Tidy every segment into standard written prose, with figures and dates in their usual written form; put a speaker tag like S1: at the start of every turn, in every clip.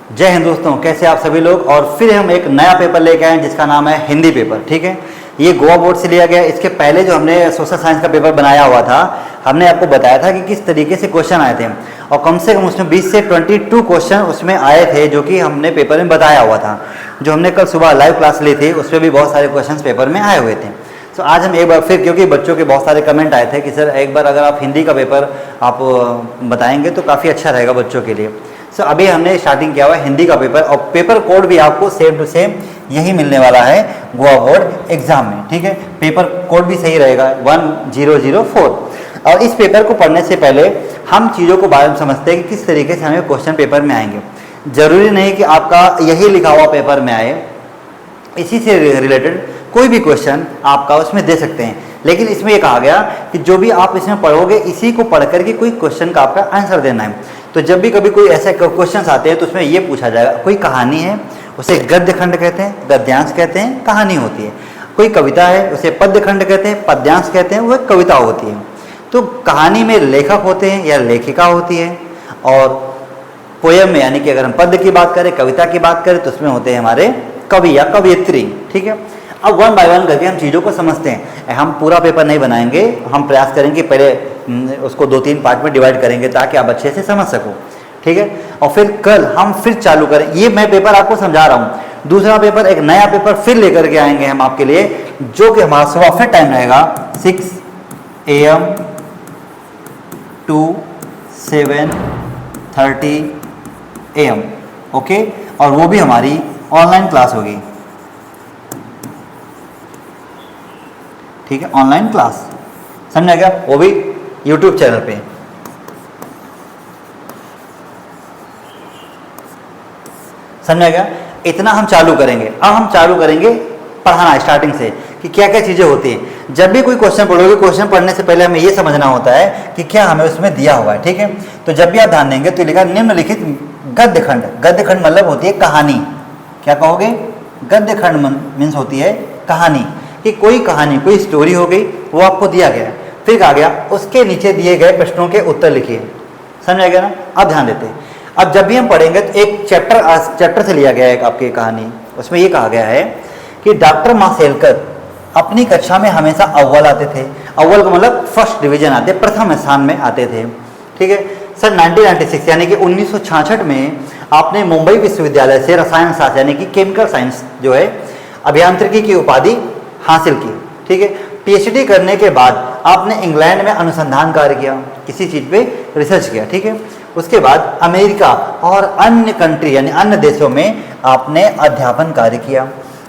S1: जय हिंद दोस्तों, कैसे आप सभी लोग। और फिर हम एक नया पेपर लेके आए हैं जिसका नाम है हिंदी पेपर। ठीक है, ये गोवा बोर्ड से लिया गया है। इसके पहले जो हमने सोशल साइंस का पेपर बनाया हुआ था, हमने आपको बताया था कि किस तरीके से क्वेश्चन आए थे, और कम से कम उसमें 20 से 22 क्वेश्चन उसमें आए थे जो कि हमने पेपर में बताया हुआ था। जो हमने कल सुबह लाइव क्लास ली थी उसमें भी बहुत सारे क्वेश्चन पेपर में आए हुए थे। तो आज हम एक बार फिर, क्योंकि बच्चों के बहुत सारे कमेंट आए थे कि सर एक बार अगर आप हिंदी का पेपर आप बताएंगे तो काफ़ी अच्छा रहेगा बच्चों के लिए। सो अभी हमने स्टार्टिंग किया हुआ है हिंदी का पेपर, और पेपर कोड भी आपको सेम टू सेम यही मिलने वाला है गोवा बोर्ड एग्जाम में। ठीक है, पेपर कोड भी सही रहेगा 1004। और इस पेपर को पढ़ने से पहले हम चीज़ों को बारे में समझते हैं कि किस तरीके से हमें क्वेश्चन पेपर में आएंगे। ज़रूरी नहीं कि आपका यही लिखा हुआ पेपर में आए, इसी से रिलेटेड कोई भी क्वेश्चन आपका उसमें दे सकते हैं। लेकिन इसमें ये कहा गया कि जो भी आप इसमें पढ़ोगे इसी को पढ़ करके कोई क्वेश्चन का आपका आंसर देना है। तो जब भी कभी कोई ऐसे क्वेश्चन आते हैं तो उसमें ये पूछा जाएगा, कोई कहानी है उसे गद्य खंड कहते हैं, गद्यांश कहते हैं, कहानी होती है। कोई कविता है उसे पद्य खंड कहते हैं, पद्यांश कहते हैं, वह कविता होती है। तो कहानी में लेखक होते हैं या लेखिका होती है, और पोयम में यानी कि अगर हम पद्य की बात करें, कविता की बात करें तो उसमें होते हैं हमारे कवि या कवयित्री। ठीक है, अब वन बाय वन करके हम चीज़ों को समझते हैं। हम पूरा पेपर नहीं बनाएंगे, हम प्रयास करेंगे पहले उसको 2-3 पार्ट में डिवाइड करेंगे ताकि आप अच्छे से समझ सको। ठीक है, और फिर कल हम फिर चालू करें। ये मैं पेपर आपको समझा रहा हूँ। दूसरा पेपर, एक नया पेपर फिर लेकर के आएंगे हम आपके लिए, जो कि हमारा सुबह फिर टाइम रहेगा 6 AM to 7:30 AM। ओके, और वो भी हमारी ऑनलाइन क्लास होगी। ठीक है, ऑनलाइन क्लास, समझा क्या? वो भी यूट्यूब चैनल पे। समझा क्या? इतना हम चालू करेंगे। अब हम चालू करेंगे पढ़ाना स्टार्टिंग से कि क्या क्या चीज़ें होती हैं। जब भी कोई क्वेश्चन पढ़ोगे, क्वेश्चन पढ़ने से पहले हमें ये समझना होता है कि क्या हमें उसमें दिया हुआ है। ठीक है, तो जब भी आप ध्यान देंगे तो लिखा निम्नलिखित गद्य खंड। गद्य खंड मतलब होती है कहानी। क्या कहोगे? गद्य खंड मीन्स होती है कहानी, कि कोई कहानी, कोई स्टोरी हो गई, वो आपको दिया गया। फिर कहा गया उसके नीचे दिए गए प्रश्नों के उत्तर लिखिए। समझ आ गया ना? अब ध्यान देते हैं। अब जब भी हम पढ़ेंगे तो एक चैप्टर से लिया गया है आपकी कहानी। उसमें ये कहा गया है कि डॉक्टर मासेलकर अपनी कक्षा में हमेशा अव्वल आते थे। अव्वल का मतलब फर्स्ट डिवीजन आते, प्रथम स्थान में आते थे। ठीक है, सर 1996 यानी कि 1966 में आपने मुंबई विश्वविद्यालय से रसायन शास्त्र यानी कि केमिकल साइंस जो है अभियांत्रिकी की उपाधि हासिल की। ठीक है, PhD करने के बाद आपने इंग्लैंड में अनुसंधान कार्य किया, किसी चीज़ पे रिसर्च किया। ठीक है, उसके बाद अमेरिका और अन्य कंट्री यानी अन्य देशों में आपने अध्यापन कार्य किया।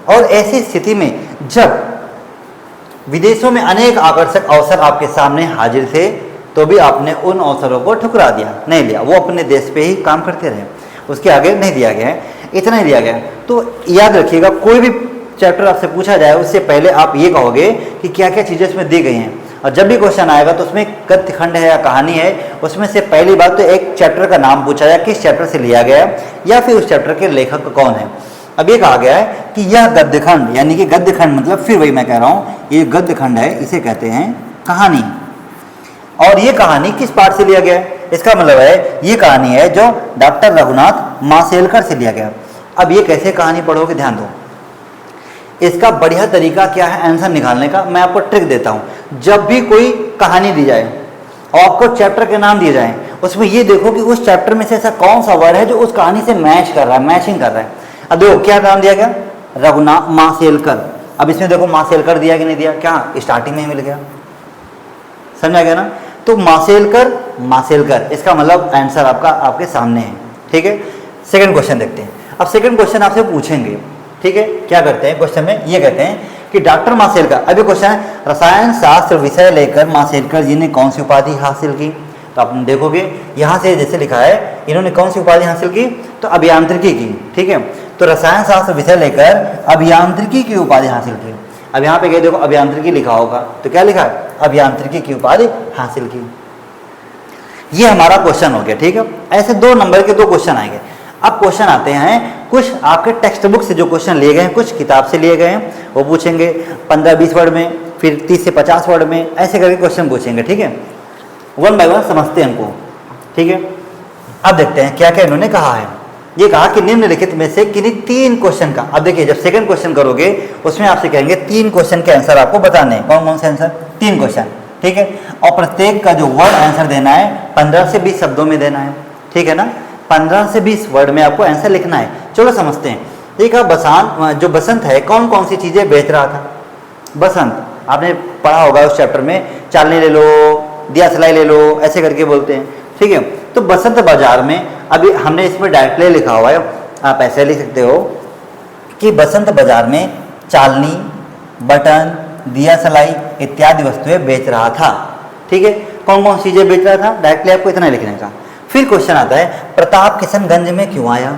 S1: और ऐसी स्थिति में जब विदेशों में अनेक आकर्षक अवसर आपके सामने हाजिर थे तो भी आपने उन अवसरों को ठुकरा दिया, नहीं लिया। वो अपने देश पे ही काम करते रहे, उसके आगे नहीं दिया गया है, इतना ही दिया गया है। तो याद रखिएगा, कोई भी चैप्टर आपसे पूछा जाए उससे पहले आप ये कहोगे कि क्या क्या चीज़ें उसमें दी गई हैं। और जब भी क्वेश्चन आएगा तो उसमें गद्य खंड है या कहानी है, उसमें से पहली बात तो एक चैप्टर का नाम पूछा जाए, किस चैप्टर से लिया गया है या फिर उस चैप्टर के लेखक कौन है। अब ये कहा गया है कि यह गद्य खंड, यानी कि गद्य खंड मतलब फिर वही मैं कह रहा हूँ, ये गद्य खंड है, इसे कहते हैं कहानी। और ये कहानी किस पाठ से लिया गया है? इसका मतलब है ये कहानी है जो डॉक्टर रघुनाथ मासेलकर से लिया गया। अब ये कैसे कहानी पढ़ोगे, ध्यान दो। इसका बढ़िया तरीका क्या है आंसर निकालने का, मैं आपको ट्रिक देता हूँ। जब भी कोई कहानी दी जाए और आपको चैप्टर के नाम दिए जाएं, उसमें ये देखो कि उस चैप्टर में से ऐसा कौन सा वर्ड है जो उस कहानी से मैच कर रहा है, मैचिंग कर रहा है। अब देखो क्या नाम दिया गया, रघुनाथ मासेलकर। अब इसमें देखो मासेलकर दिया कि नहीं दिया, क्या स्टार्टिंग में ही मिल गया। समझा गया ना? तो मासेलकर, मासेलकर, इसका मतलब आंसर आपका आपके सामने है। ठीक है, सेकंड क्वेश्चन देखते हैं। अब सेकंड क्वेश्चन आपसे पूछेंगे। ठीक है, क्या करते हैं क्वेश्चन में, ये कहते हैं कि डॉक्टर मासेलकर, अभी क्वेश्चन है रसायन शास्त्र विषय लेकर मासेलकर जी ने कौन सी उपाधि हासिल की। तो आप देखोगे यहाँ से जैसे लिखा है, इन्होंने कौन सी उपाधि हासिल की, तो अभियांत्रिकी की। ठीक है, तो रसायन शास्त्र विषय लेकर अभियांत्रिकी की उपाधि हासिल की। अब यहाँ पे गए देखो अभियांत्रिकी लिखा होगा, तो क्या लिखा है, अभियांत्रिकी की उपाधि हासिल की। ये हमारा क्वेश्चन हो गया। ठीक है, ऐसे 2 नंबर के 2 क्वेश्चन आएंगे। अब क्वेश्चन आते हैं कुछ आपके टेक्स्ट बुक से जो क्वेश्चन लिए गए हैं, कुछ किताब से लिए गए हैं, वो पूछेंगे 15-20 वर्ड में, फिर 30 से 50 वर्ड में, ऐसे करके क्वेश्चन पूछेंगे। ठीक है, वन बाय वन समझते हैं हमको। ठीक है, अब देखते हैं क्या क्या इन्होंने कहा है। ये कहा कि निम्नलिखित में से किन्हीं 3 क्वेश्चन का, अब देखिए जब सेकंड क्वेश्चन करोगे उसमें आपसे कहेंगे 3 क्वेश्चन के आंसर आपको बताने हैं। कौन कौन से आंसर? 3 क्वेश्चन, ठीक है। और प्रत्येक का जो वर्ड आंसर देना है 15 से 20 शब्दों में देना है, ठीक है ना। 15 से 20 वर्ड में आपको आंसर लिखना है। चलो समझते हैं। एक जो बसंत है कौन कौन सी चीजें बेच रहा था? बसंत आपने पढ़ा होगा उस चैप्टर में, चालनी ले लो, दिया सलाई ले लो, ऐसे करके बोलते हैं, ठीक है। तो बसंत बाजार में, अभी हमने इसमें डायरेक्टली लिखा हुआ है, आप ऐसे लिख सकते हो कि बसंत बाजार में चालनी, बटन, दिया सलाई इत्यादि वस्तुएं बेच रहा था, ठीक है। कौन कौन सी चीजें बेच रहा था? डायरेक्टली आपको इतना लिखने का। फिर क्वेश्चन आता है प्रताप किशनगंज में क्यों आया?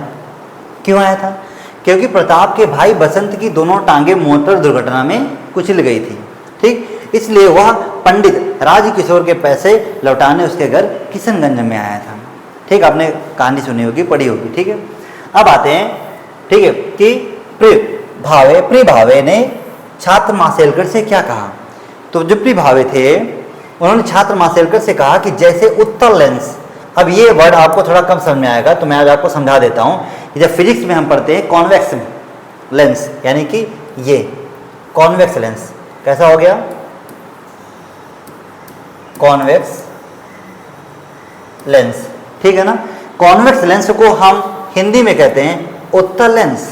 S1: क्यों आया था? क्योंकि प्रताप के भाई बसंत की दोनों टांगे मोटर दुर्घटना में कुचल गई थी, ठीक। इसलिए वह पंडित राजकिशोर के पैसे लौटाने उसके घर किशनगंज में आया था, ठीक। आपने कहानी सुनी होगी, पढ़ी होगी, ठीक है। अब आते हैं, ठीक है, कि प्रिय भावे ने छात्र मासेलकर से क्या कहा? तो जो प्रिय भावे थे उन्होंने छात्र मासेलकर से कहा कि जैसे उत्तल लेंस, अब ये वर्ड आपको थोड़ा कम समझ में आएगा तो मैं आज आपको समझा देता हूँ। जब फिजिक्स में हम पढ़ते हैं कॉन्वेक्स लेंस, यानी कि ये कॉन्वेक्स लेंस कैसा हो गया? कॉन्वेक्स लेंस, ठीक है ना। कॉन्वेक्स लेंस को हम हिंदी में कहते हैं उत्तल लेंस।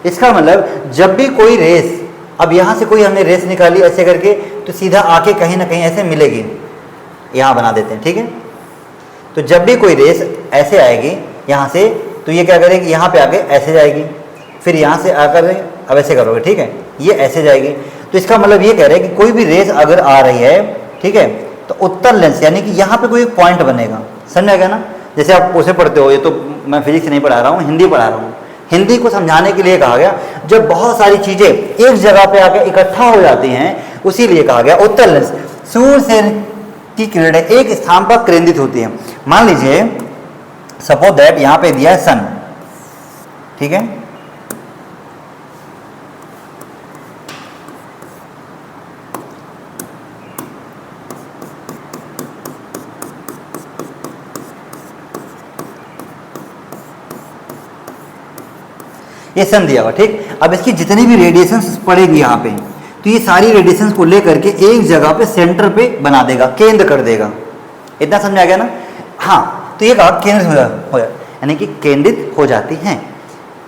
S1: इसका मतलब जब भी कोई रेस, अब यहां से कोई हमने रेस निकाली ऐसे करके, तो सीधा आके कहीं ना कहीं ऐसे मिलेगी, यहां बना देते हैं, ठीक है। तो जब भी कोई रेस ऐसे आएगी यहां से, तो ये क्या करेगी? यहां पे आके ऐसे जाएगी, फिर यहां से आकर अब ऐसे करोगे, ठीक है, ये ऐसे जाएगी। तो इसका मतलब ये कह रहे हैं कि कोई भी रेस अगर आ रही है, ठीक है, तो उत्तल लेंस यानी कि यहाँ पे कोई एक पॉइंट बनेगा, समझ आ गया ना। जैसे आप उसे पढ़ते हो, ये तो मैं फिजिक्स नहीं पढ़ा रहा हूँ, हिंदी पढ़ा रहा हूँ। हिंदी को समझाने के लिए कहा गया जब बहुत सारी चीजें एक जगह पे आके इकट्ठा हो जाती हैं, उसी लिए कहा गया उत्तल लेंस। सूर्य से की किरणें एक स्थान पर केंद्रित होती है। मान लीजिए सपोज दैट यहाँ पे दिया है सन, ठीक है, ये सन दिया हुआ, ठीक। अब इसकी जितनी भी रेडिएशंस पड़ेगी यहाँ पे, तो ये सारी रेडिएशंस को लेकर के एक जगह पे सेंटर पे बना देगा, केंद्र कर देगा। इतना समझ आ गया ना? हाँ, तो ये कहा केंद्रित हो जाए, यानी कि केंद्रित हो जाती हैं।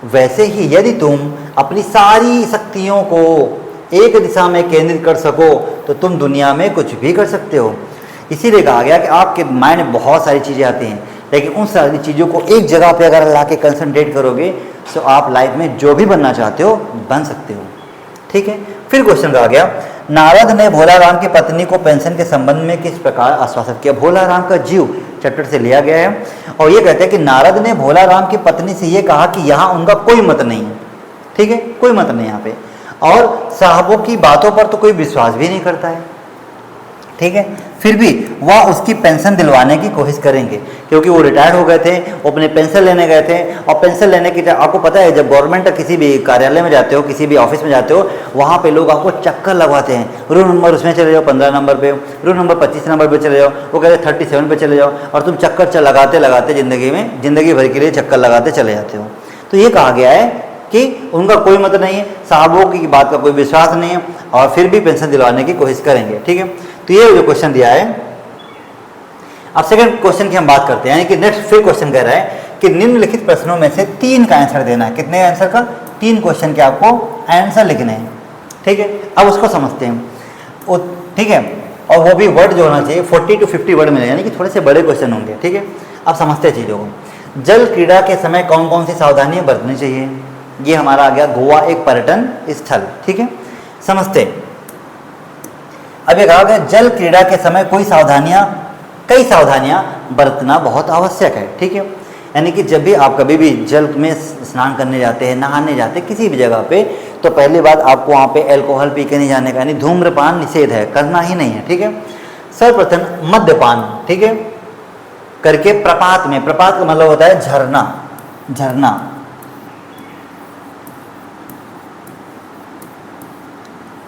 S1: वैसे ही यदि तुम अपनी सारी शक्तियों को एक दिशा में केंद्रित कर सको तो तुम दुनिया में कुछ भी कर सकते हो। इसीलिए कहा गया कि आपके माइंड में बहुत सारी चीज़ें आती हैं, लेकिन उन सारी चीज़ों को एक जगह पे अगर ला के कंसंट्रेट करोगे तो आप लाइफ में जो भी बनना चाहते हो बन सकते हो, ठीक है। फिर क्वेश्चन कहा गया नारद ने भोलाराम की पत्नी को पेंशन के संबंध में किस प्रकार आश्वासित किया? भोलाराम का जीव चैप्टर से लिया गया है, और ये कहते हैं कि नारद ने भोलाराम की पत्नी से ये कहा कि यहाँ उनका कोई मत नहीं है, ठीक है, कोई मत नहीं यहाँ पे, और साहबों की बातों पर तो कोई विश्वास भी नहीं करता है, ठीक है। फिर भी वह उसकी पेंशन दिलवाने की कोशिश करेंगे, क्योंकि वो रिटायर्ड हो गए थे, वो अपने पेंशन लेने गए थे। और पेंशन लेने की, आपको पता है जब गवर्नमेंट किसी भी कार्यालय में जाते हो, किसी भी ऑफिस में जाते हो, वहाँ पे लोग आपको चक्कर लगवाते हैं, रूम नंबर उसमें चले जाओ 15 नंबर पे, रूम नंबर 25 नंबर पे चले जाओ, वो कहते हैं 37 पे चले जाओ, और तुम चक्कर लगाते लगाते ज़िंदगी भर के लिए चक्कर लगाते चले जाते हो। तो ये कहा गया है कि उनका कोई मत नहीं है, साहबों की बात का कोई विश्वास नहीं है, और फिर भी पेंशन दिलवाने की कोशिश करेंगे, ठीक है। तो ये जो क्वेश्चन दिया है। अब सेकंड क्वेश्चन की हम बात करते हैं, यानी कि नेक्स्ट फिर क्वेश्चन कह रहा है कि निम्नलिखित प्रश्नों में से 3 का आंसर देना है। कितने आंसर का? 3 क्वेश्चन के आपको आंसर लिखने हैं, ठीक है। अब उसको समझते हैं, ठीक है, और वो भी वर्ड जो होना चाहिए 40 to 50 वर्ड में, यानी कि थोड़े से बड़े क्वेश्चन होंगे, ठीक है। अब समझते हैं चीज़ों को। जल क्रीड़ा के समय कौन कौन सी सावधानियां बरतनी चाहिए? ये हमारा आ गया गोवा एक पर्यटन स्थल, ठीक है। समझते हैं। अब ये कहा गया जल क्रीड़ा के समय कई सावधानियां बरतना बहुत आवश्यक है, ठीक है। यानी कि जब भी आप कभी भी जल में स्नान करने जाते हैं, नहाने जाते हैं किसी भी जगह पे, तो पहली बात आपको वहाँ पे अल्कोहल पी के नहीं जाने का, यानी धूम्रपान निषेध है, करना ही नहीं है, ठीक है। सर्वप्रथम मद्यपान, ठीक है, करके प्रपात में, प्रपात का मतलब होता है झरना, झरना,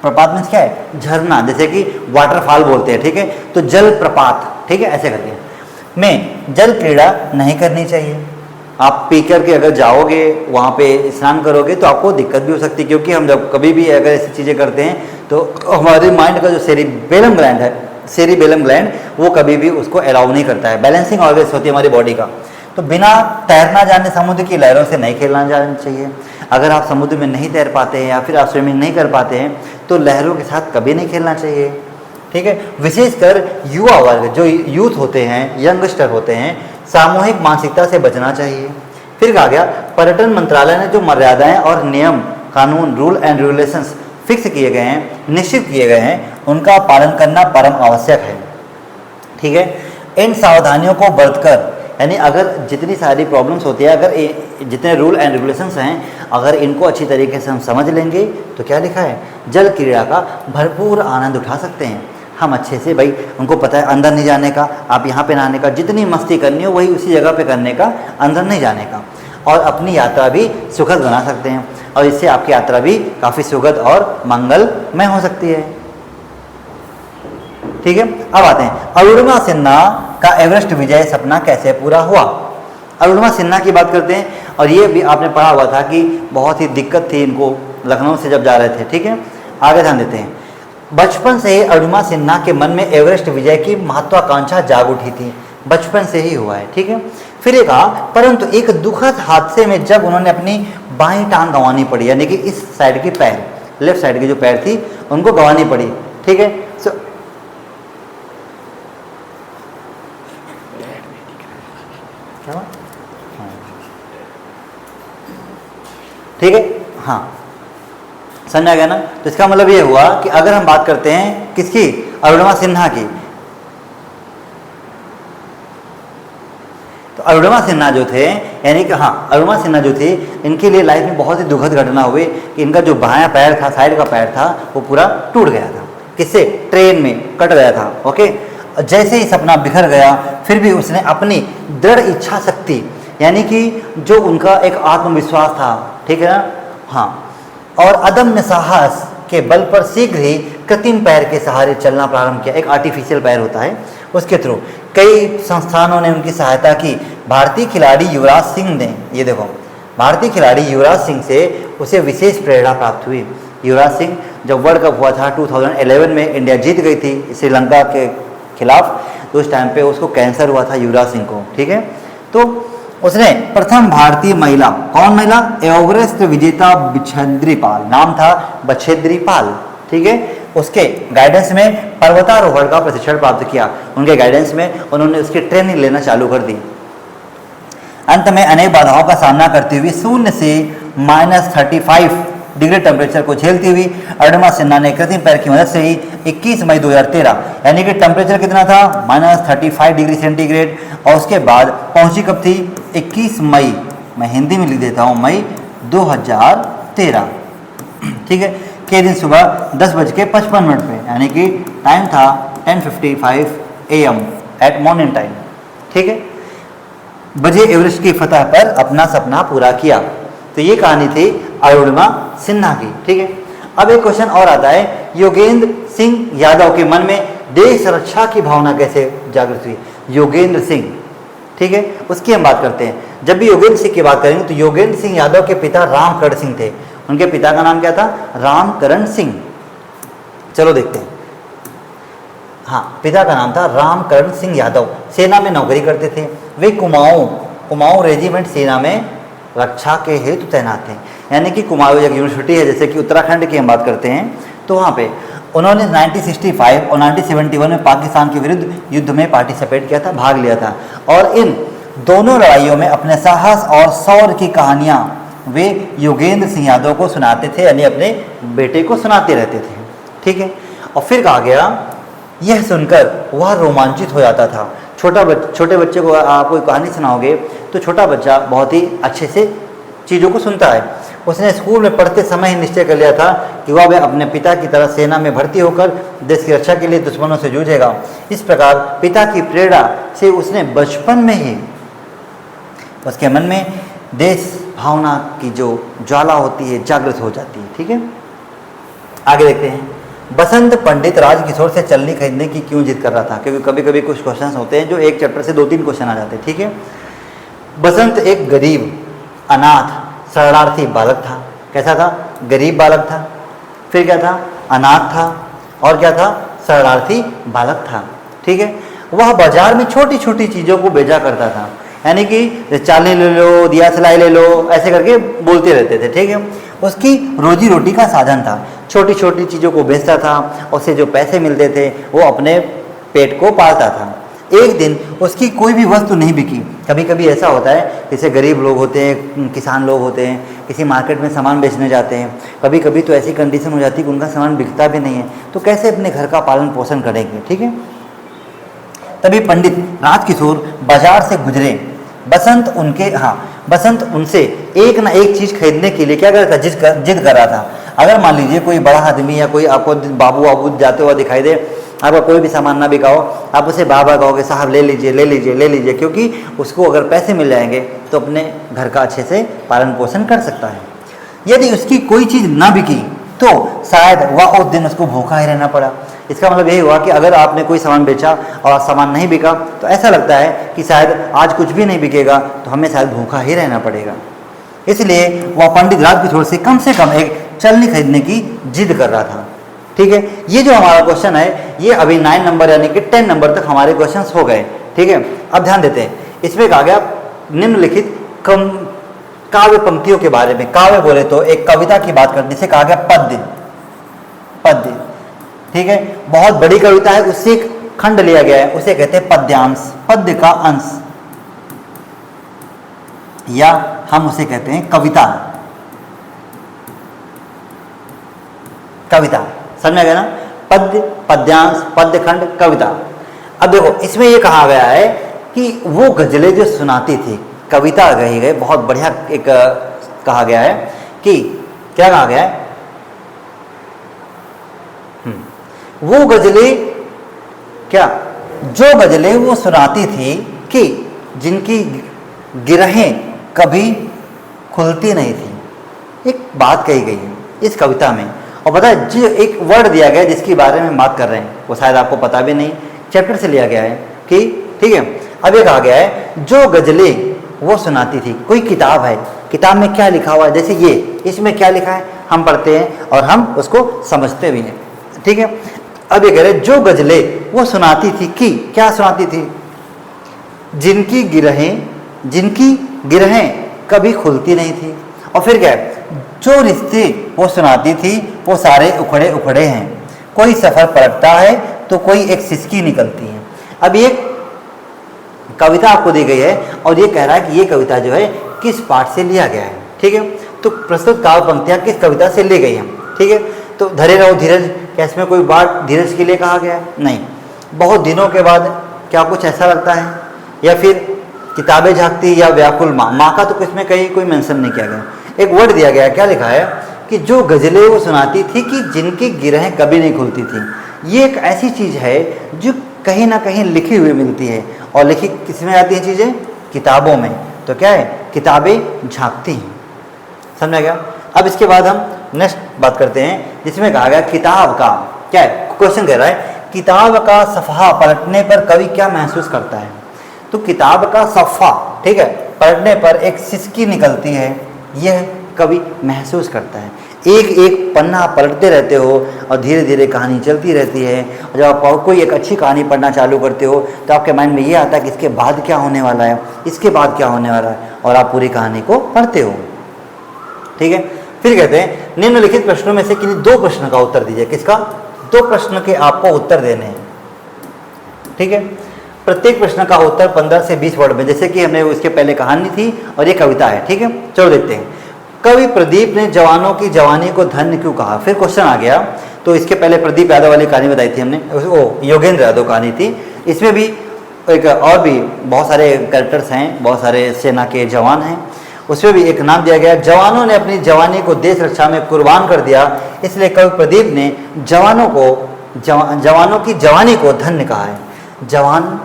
S1: प्रपात में क्या है? झरना, जैसे कि वाटरफॉल बोलते हैं, ठीक है। तो जल प्रपात, ठीक है, ऐसे करके में जल क्रीड़ा नहीं करनी चाहिए। आप पी करके अगर जाओगे वहाँ पे स्नान करोगे तो आपको दिक्कत भी हो सकती है, क्योंकि हम जब कभी भी अगर ऐसी चीज़ें करते हैं तो हमारे माइंड का जो सेरिबेलम ग्लैंड है, सेरिबेलम ग्लैंड, वो कभी भी उसको अलाउ नहीं करता है। बैलेंसिंग ऑलवेज होती है हमारी बॉडी का। तो बिना तैरना जाने समुद्र की लहरों से नहीं खेलना जाना चाहिए। अगर आप समुद्र में नहीं तैर पाते हैं या फिर आप स्विमिंग नहीं कर पाते हैं तो लहरों के साथ कभी नहीं खेलना चाहिए, ठीक है। विशेषकर युवा वर्ग जो यूथ होते हैं, यंगस्टर होते हैं, सामूहिक मानसिकता से बचना चाहिए। फिर कहा गया पर्यटन मंत्रालय ने जो मर्यादाएं और नियम, कानून, रूल एंड रेगुलेशंस फिक्स किए गए हैं, निश्चित किए गए हैं, उनका पालन करना परम आवश्यक है, ठीक है। इन सावधानियों को बरतकर, यानी अगर जितनी सारी प्रॉब्लम्स होती है, अगर जितने रूल एंड रेगुलेशंस हैं, अगर इनको अच्छी तरीके से हम समझ लेंगे तो क्या लिखा है, जल क्रीड़ा का भरपूर आनंद उठा सकते हैं हम अच्छे से। भाई उनको पता है अंदर नहीं जाने का, आप यहाँ पे नहाने का, जितनी मस्ती करनी हो वही उसी जगह पे करने का, अंदर नहीं जाने का, और अपनी यात्रा भी सुखद बना सकते हैं, और इससे आपकी यात्रा भी काफ़ी सुखद और मंगलमय हो सकती है, ठीक है। अब आते हैं अरुणिमा सिन्हा का एवरेस्ट विजय सपना कैसे पूरा हुआ। अरुणिमा सिन्हा की बात करते हैं, और ये भी आपने पढ़ा हुआ था कि बहुत ही दिक्कत थी इनको लखनऊ से जब जा रहे थे, ठीक है। आगे ध्यान देते हैं। बचपन से ही अरुणिमा सिन्हा के मन में एवरेस्ट विजय की महत्वाकांक्षा जाग उठी थी, बचपन से ही हुआ है, ठीक है। फिर ये कहा परंतु एक दुखद हादसे में जब उन्होंने अपनी बाईं टांग गंवानी पड़ी, यानी कि इस साइड की पैर, लेफ्ट साइड की जो पैर थी उनको गंवानी पड़ी, ठीक है। ठीक है, हाँ समझ आ गया ना। तो इसका मतलब ये हुआ कि अगर हम बात करते हैं किसकी, अरुणिमा सिन्हा की, तो अरुणिमा सिन्हा जो थे, यानी कि हाँ अरुणिमा सिन्हा जो थी, इनके लिए लाइफ में बहुत ही दुखद घटना हुई कि इनका जो बायां पैर था, साइड का पैर था, वो पूरा टूट गया था। किससे, ट्रेन में कट गया था, ओके। जैसे ही सपना बिखर गया, फिर भी उसने अपनी दृढ़ इच्छा शक्ति, यानी कि जो उनका एक आत्मविश्वास था, ठीक है ना, हाँ, और अदम्य साहस के बल पर शीघ्र ही कृत्रिम पैर के सहारे चलना प्रारंभ किया। एक आर्टिफिशियल पैर होता है, उसके थ्रू कई संस्थानों ने उनकी सहायता की। भारतीय खिलाड़ी युवराज सिंह ने, ये देखो, भारतीय खिलाड़ी युवराज सिंह से उसे विशेष प्रेरणा प्राप्त हुई। युवराज सिंह, जब वर्ल्ड कप हुआ था 2011 में, इंडिया जीत गई थी श्रीलंका के खिलाफ, तो उस टाइम पे उसको कैंसर हुआ था युवराज सिंह को, ठीक है। तो उसने प्रथम भारतीय महिला, कौन महिला, एवरेस्ट विजेता बछेद्री पाल, नाम था बछेद्री पाल, ठीक है, उसके गाइडेंस में पर्वतारोहण का प्रशिक्षण प्राप्त किया। उनके गाइडेंस में उन्होंने उसकी ट्रेनिंग लेना चालू कर दी। अंत में अनेक बाधाओं का सामना करते हुए 0 से -35 डिग्री टेम्परेचर को झेलती हुई अरुणिमा सिन्हा ने कृत्रिम पैर की मदद से ही 21 मई 2013, यानी कि टेम्परेचर कितना था, -35 डिग्री सेंटीग्रेड, और उसके बाद पहुंची कब थी, 21 मई, मैं हिंदी में लिख देता हूं, मई 2013, ठीक है, के दिन सुबह 10:55 पे, यानी कि टाइम था 10:55 AM एट मॉर्निंग टाइम, ठीक है, बजे एवरेस्ट की फतह पर अपना सपना पूरा किया। तो ये कहानी थी अरुणिमा सिन्हा की, ठीक है। अब एक क्वेश्चन और आता है, योगेंद्र सिंह यादव के मन में देश रक्षा की भावना कैसे जागृत हुई। योगेंद्र सिंह, ठीक है, उसकी हम बात करते हैं। जब भी योगेंद्र सिंह की बात करेंगे तो योगेंद्र सिंह यादव के पिता रामकरण सिंह थे। उनके पिता का नाम क्या था, रामकरण सिंह। चलो देखते हैं, हाँ, पिता का नाम था रामकरण सिंह यादव। सेना में नौकरी करते थे। वे कुमाऊं रेजिमेंट सेना में रक्षा के हेतु तैनात थे। यानी कि कुमाऊं एक यूनिवर्सिटी है, जैसे कि उत्तराखंड की हम बात करते हैं, तो वहाँ पे उन्होंने 1965 और 1971 में पाकिस्तान के विरुद्ध युद्ध में पार्टिसिपेट किया था, भाग लिया था। और इन दोनों लड़ाइयों में अपने साहस और शौर्य की कहानियाँ वे योगेंद्र सिंह यादव को सुनाते थे, यानी अपने बेटे को सुनाते रहते थे, ठीक है। और फिर कहा गया, यह सुनकर वह रोमांचित हो जाता था। छोटे बच्चे को आप कोई कहानी सुनाओगे तो छोटा बच्चा बहुत ही अच्छे से चीज़ों को सुनता है। उसने स्कूल में पढ़ते समय ही निश्चय कर लिया था कि वह अपने पिता की तरह सेना में भर्ती होकर देश की रक्षा के लिए दुश्मनों से जूझेगा। इस प्रकार पिता की प्रेरणा से उसने बचपन में ही उसके मन में देश भावना की जो ज्वाला होती है जागृत हो जाती है, ठीक है। आगे देखते हैं, बसंत पंडित राजकिशोर से चलनी खरीदने की क्यों जिद कर रहा था, क्योंकि कभी कभी कुछ क्वेश्चंस होते हैं जो एक चैप्टर से 2-3 क्वेश्चन आ जाते हैं, ठीक है। बसंत एक गरीब, अनाथ, शरणार्थी बालक था। कैसा था? गरीब बालक था, फिर क्या था? अनाथ था, और क्या था? शरणार्थी बालक था। ठीक है, वह बाजार में छोटी छोटी चीज़ों को बेचा करता था, यानी कि चालनी ले लो, दिया सलाई ले लो, ऐसे करके बोलते रहते थे। ठीक है, उसकी रोजी रोटी का साधन था, छोटी छोटी चीज़ों को बेचता था, उससे जो पैसे मिलते थे वो अपने पेट को पालता था। एक दिन उसकी कोई भी वस्तु नहीं बिकी। कभी कभी ऐसा होता है, जैसे गरीब लोग होते हैं, किसान लोग होते हैं, किसी मार्केट में सामान बेचने जाते हैं, कभी कभी तो ऐसी कंडीशन हो जाती है कि उनका सामान बिकता भी नहीं है, तो कैसे अपने घर का पालन पोषण करेंगे। ठीक है, तभी पंडित राजकिशोर बाजार से गुजरे। बसंत उनसे एक ना एक चीज़ खरीदने के लिए क्या कर रहा था? जिद कर रहा था। अगर मान लीजिए कोई बड़ा आदमी या कोई आपको बाबू वाबू जाते हुआ दिखाई दे, आपका कोई भी सामान ना बिका हो, आप उसे बाबा कहोगे साहब ले लीजिए ले लीजिए ले लीजिए, क्योंकि उसको अगर पैसे मिल जाएंगे तो अपने घर का अच्छे से पालन पोषण कर सकता है। यदि उसकी कोई चीज़ ना बिकी तो शायद वह उस दिन उसको भूखा ही रहना पड़ा। इसका मतलब यही हुआ कि अगर आपने कोई सामान बेचा और सामान नहीं बिका तो ऐसा लगता है कि शायद आज कुछ भी नहीं बिकेगा, तो हमें शायद भूखा ही रहना पड़ेगा। इसलिए वह पंडित राजकिशोर से कम एक चलनी खरीदने की जिद कर रहा था। ठीक है, ये जो हमारा क्वेश्चन है ये अभी 9 नंबर यानी कि 10 नंबर तक हमारे क्वेश्चंस हो गए। ठीक है, अब ध्यान देते हैं, इसमें कहा गया निम्नलिखित काव्य पंक्तियों के बारे में। काव्य बोले तो एक कविता की बात करने से कहा गया पद्य। ठीक है, बहुत बड़ी कविता है, उससे एक खंड लिया गया है, उसे कहते हैं पद्यांश, पद्य का अंश, या हम उसे कहते हैं कविता। समझ में गया ना? पद्य, पद्यांश, पद्य खंड, कविता। अब देखो इसमें यह कहा गया है कि वो गजलें जो सुनाती थी, कविता कही गई, बहुत बढ़िया एक कहा गया है कि क्या कहा गया है? वो गजलें क्या, जो गजलें वो सुनाती थी कि जिनकी गिरहें कभी खुलती नहीं थी। एक बात कही गई है इस कविता में, और पता है जो एक वर्ड दिया गया है जिसके बारे में बात कर रहे हैं वो शायद आपको पता भी नहीं, चैप्टर से लिया गया है कि ठीक है। अब ये कहा गया है जो गजलें वो सुनाती थी, कोई किताब है, किताब में क्या लिखा हुआ है, जैसे ये इसमें क्या लिखा है हम पढ़ते हैं और हम उसको समझते भी हैं। ठीक है, अब ये कह रहे जो गजलें वो सुनाती थी कि क्या सुनाती थी? जिनकी गिरहें कभी खुलती नहीं थी। और फिर क्या है? जो रिश्ते वो सुनाती थी वो सारे उखड़े उखड़े हैं, कोई सफ़र पलटता है तो कोई एक सिसकी निकलती है। अब ये कविता आपको दी गई है और ये कह रहा है कि ये कविता जो है किस पाठ से लिया गया है। ठीक है, तो प्रस्तुत काव्य पंक्तियाँ किस कविता से ली गई हैं। ठीक है, तो धरे रहो धीरज, क्या इसमें कोई बात धीरज के लिए कहा गया है? नहीं। बहुत दिनों के बाद, क्या कुछ ऐसा लगता है? या फिर किताबें झांकती या व्याकुल माँ का तो इसमें कहीं कोई मेंशन नहीं किया गया। एक वर्ड दिया गया, क्या लिखा है कि जो गजलें वो सुनाती थी कि जिनकी गिरहें कभी नहीं खुलती थी। ये एक ऐसी चीज़ है जो कहीं ना कहीं लिखी हुई मिलती है, और लिखी किसमें आती हैं चीज़ें? किताबों में। तो क्या है? किताबें झांकती हैं। समझ में गया? अब इसके बाद हम नेक्स्ट बात करते हैं जिसमें कहा गया किताब का क्या है। क्वेश्चन कह रहा है किताब का सफ़ा पलटने पर कवि क्या महसूस करता है। तो किताब का सफ़ा, ठीक है, पलटने पर एक सिसकी निकलती है, यह कवि महसूस करता है। एक एक पन्ना पलटते रहते हो और धीरे धीरे कहानी चलती रहती है, और जब आप कोई एक अच्छी कहानी पढ़ना चालू करते हो तो आपके माइंड में ये आता है कि इसके बाद क्या होने वाला है, इसके बाद क्या होने वाला है, और आप पूरी कहानी को पढ़ते हो। ठीक है, फिर कहते हैं निम्नलिखित प्रश्नों में से किन्हीं 2 प्रश्न का उत्तर दीजिए। किसका? 2 प्रश्न के आपको उत्तर देने हैं। ठीक है, प्रत्येक प्रश्न का उत्तर 15 से 20 वर्ड में, जैसे कि हमने उसके पहले कहानी थी और ये कविता है। ठीक है, चलो देखते हैं। कवि प्रदीप ने जवानों की जवानी को धन्य क्यों कहा। फिर क्वेश्चन आ गया, तो इसके पहले प्रदीप यादव वाली कहानी बताई थी हमने, वो योगेंद्र यादव कहानी थी। इसमें भी एक और भी बहुत सारे कैरेक्टर्स हैं, बहुत सारे सेना के जवान हैं, उसमें भी एक नाम दिया गया, जवानों ने अपनी जवानी को देश रक्षा में कुर्बान कर दिया, इसलिए कवि प्रदीप ने जवानों की जवानी को धन्य कहा है। जवान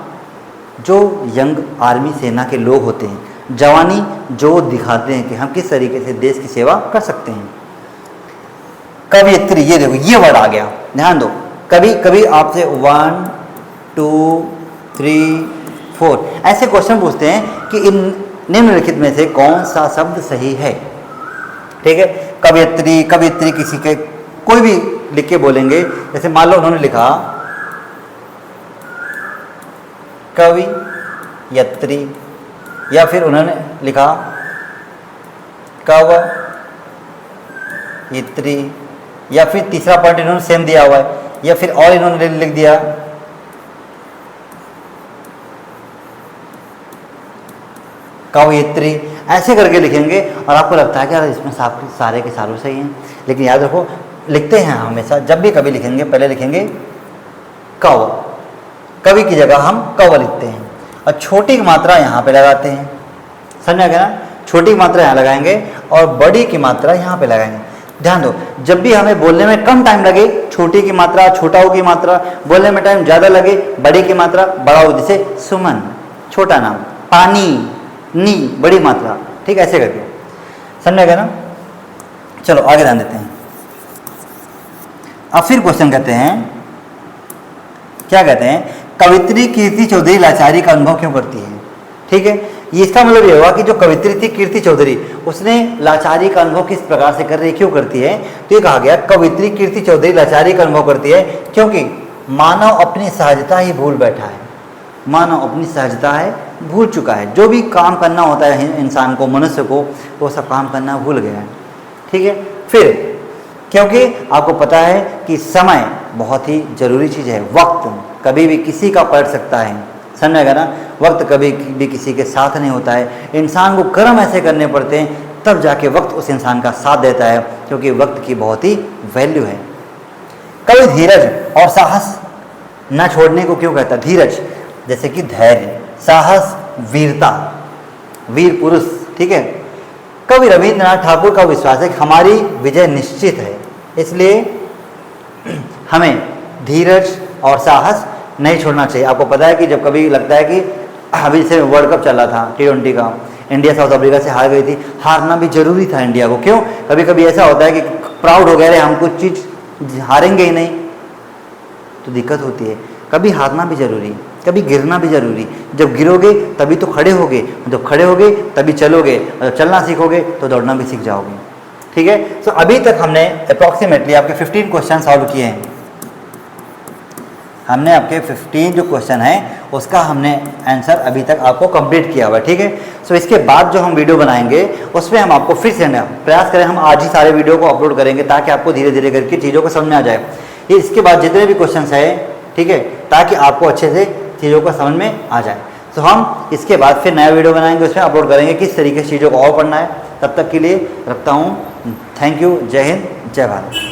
S1: जो यंग आर्मी सेना के लोग होते हैं, जवानी जो दिखाते हैं कि हम किस तरीके से देश की सेवा कर सकते हैं। कवियत्री, ये देखो ये वर्ड आ गया, ध्यान दो। कभी आपसे 1 2 3 4 ऐसे क्वेश्चन पूछते हैं कि निम्नलिखित में से कौन सा शब्द सही है? ठीक है, कवियत्री, कवियत्री किसी के कोई भी लिख के बोलेंगे। जैसे मान लो उन्होंने लिखा कवियत्री, या फिर उन्होंने लिखा कवयित्री, या फिर तीसरा पॉइंट इन्होंने सेम दिया हुआ है, या फिर और इन्होंने लिख दिया कवयित्री, ऐसे करके लिखेंगे और आपको लगता है कि यार इसमें सारे के सारे सही हैं। लेकिन याद रखो, लिखते हैं हमेशा जब भी कभी लिखेंगे पहले लिखेंगे कव, कवि की जगह हम कव लिखते हैं और छोटी की मात्रा यहाँ पे लगाते हैं। समझ में आ गया ना? छोटी की मात्रा यहाँ लगाएंगे और बड़ी की मात्रा यहाँ पे लगाएंगे। ध्यान दो, जब भी हमें बोलने में कम टाइम लगे छोटी की मात्रा छोटा हो की मात्रा, बोलने में टाइम ज़्यादा लगे बड़ी की मात्रा बड़ा हो। जैसे सुमन छोटा नाम, पानी नी बड़ी मात्रा, ठीक ऐसे करके। समझ में गया ना? चलो आगे ध्यान देते हैं। अब फिर क्वेश्चन कहते हैं, क्या कहते हैं, कवित्री कीर्ति चौधरी लाचारी का अनुभव क्यों करती है? ठीक है, ये इसका मतलब ये हुआ कि जो कवित्री थी कीर्ति चौधरी, उसने लाचारी का अनुभव किस प्रकार से कर रही है, क्यों करती है? तो ये कहा गया कवित्री कीर्ति चौधरी लाचारी का अनुभव करती है क्योंकि मानव अपनी सहजता ही भूल बैठा है। मानव अपनी सहजता है भूल चुका है। जो भी काम करना होता है इंसान को, मनुष्य को, वो सब काम करना भूल गया है। ठीक है, फिर क्योंकि आपको पता है कि समय बहुत ही जरूरी चीज़ है। वक्त कभी भी किसी का पलट सकता है, समझेगा ना? वक्त कभी भी किसी के साथ नहीं होता है। इंसान को कर्म ऐसे करने पड़ते हैं तब जाके वक्त उस इंसान का साथ देता है, क्योंकि वक्त की बहुत ही वैल्यू है। कभी धीरज और साहस न छोड़ने को क्यों कहता? धीरज जैसे कि धैर्य, साहस वीरता, वीर पुरुष। ठीक है, कवि रविंद्रनाथ ठाकुर का विश्वास है कि हमारी विजय निश्चित है, इसलिए हमें धीरज और साहस नहीं छोड़ना चाहिए। आपको पता है कि जब कभी लगता है कि अभी से वर्ल्ड कप चल रहा था T20 का, इंडिया साउथ अफ्रीका से हार गई थी, हारना भी जरूरी था इंडिया को। क्यों? कभी कभी ऐसा होता है कि प्राउड हो गया है, हम कुछ चीज़ हारेंगे ही नहीं तो दिक्कत होती है। कभी हारना भी जरूरी, कभी गिरना भी जरूरी। जब गिरोगे तभी तो खड़े होगे, जब खड़े होगे तभी चलोगे, और जब चलना सीखोगे तो दौड़ना भी सीख जाओगे। ठीक है, तो अभी तक हमने अप्रॉक्सीमेटली आपके 15 क्वेश्चन सॉल्व किए हैं। हमने आपके 15 जो क्वेश्चन हैं उसका हमने आंसर अभी तक आपको कंप्लीट किया हुआ है। ठीक है, सो इसके बाद जो हम वीडियो बनाएंगे उसमें हम आपको फिर से प्रयास करें, हम आज ही सारे वीडियो को अपलोड करेंगे ताकि आपको धीरे धीरे करके चीज़ों को समझ में आ जाए। ये इसके बाद जितने भी क्वेश्चन है, ठीक है, ताकि आपको अच्छे से चीज़ों को समझ में आ जाए। तो हम इसके बाद फिर नया वीडियो बनाएंगे, उसमें अपलोड करेंगे किस तरीके से चीज़ों को और पढ़ना है। तब तक के लिए रखता हूँ। Thank you. जय हिंद, जय भारत।